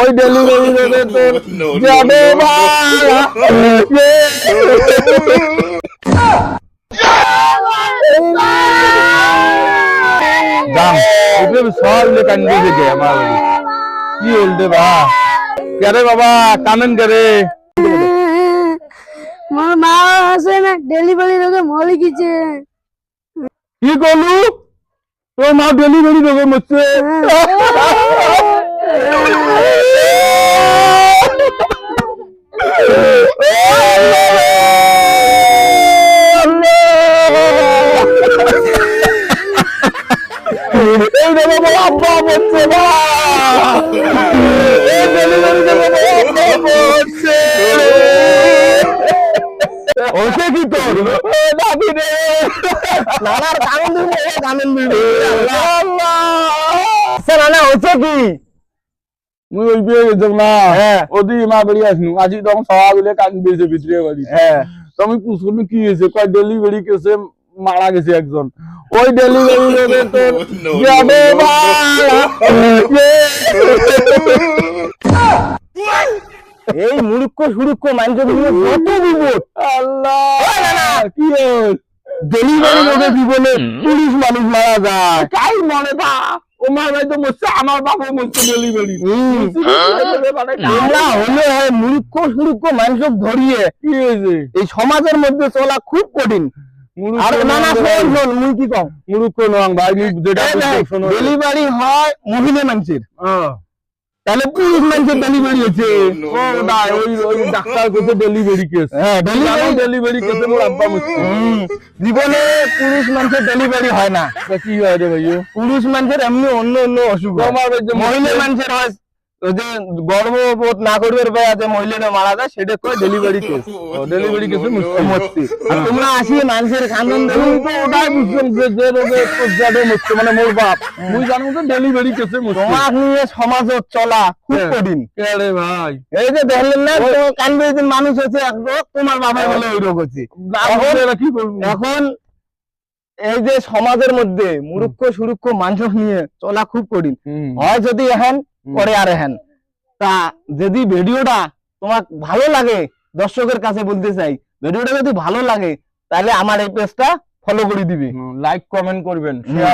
ওই ডেলিভারি রোগে তোর যাবে ভাড়া দাম এগুলো সব কান্দি থেকে আমার কি বলতে বা কে বাবা কানেন কে মোর মা আছে না ডেলিভারি রোগে মরে গেছে। কি করলু তোর মা ডেলিভারি রোগে মরছে আব্বা মরছে না ডেলিভারি রোগে মরছে ওসে কি তোর দাবি রে নানার কারণ দিবে গানেন দিবে আল্লাহ নানা ওসে কি মুই ওই বিয়ে গেছ না ওদি মা বেড়ি আসনু আজি তখন সবাই বলে কান বেজে ভিতরে বাড়ি তো আমি পুছুনি কি হয়েছে কয় ডেলিভারি কেসে মারা গেছে একজন ওই ডেলিভারি রোগে তোর যাবে ভাড়া এই মুরুক্ষ সুরুক্ষ মানুষ কত বিপদ আল্লাহ কি ডেলিভারি রোগে জীবনে পুলিশ মানুষ মারা যায় কাই মনে থা ও মা ভাই তো মরছে আমার বাবা মরছে ডেলিভারি হলে মুরুক্ষ সুরুক্ষ মানুষ ধরিয়ে কি হয়েছে এই সমাজের মধ্যে চলা খুব কঠিন ডেলিভারি হয় মহিলা মানুষের তাহলে পুরুষ মানুষের ডেলিভারি হচ্ছে ডাক্তার করছে ডেলিভারি কেস ডেলিভারি কেসে মোর আব্বা মরছে জীবনে পুরুষ মানুষের ডেলিভারি হয় না কি হয় রে ভাই পুরুষ মানুষের এমনি অন্য অন্য অসুখ মহিলা মানুষের হয় যে গর্ভবোধ না করবে যে মহিলারা মারা যায় সেটা কয় ডেলিভারি কেস ডেলিভারি কেসে মরছে আর তোমরা আসি মানুষের কান্দন ওটাই বুঝছেন যে রোগে যাবে মরছে মানে মোর বাপ মুই জানো তো ডেলিভারি কেসে মরছে তোমার নিয়ে সমাজত চলা খুব কঠিন রে ভাই এই যে দেখলেন না কানবে যে মানুষ হচ্ছে এক রোগ তোমার বাবার বলে ওই রোগ হচ্ছে কি করব এখন এই যে সমাজের মধ্যে মুরুক্ষ সুরুক্ষ মানুষ নিয়ে চলা খুব কঠিন হয় যদি এখন পরে আর হেন তা যদি ভিডিওটা তোমার ভালো লাগে দর্শকের কাছে বলতে চাই ভিডিওটা যদি ভালো লাগে তাহলে আমার এই পেজটা ফলো করে দিবে লাইক কমেন্ট করবেন শেয়ার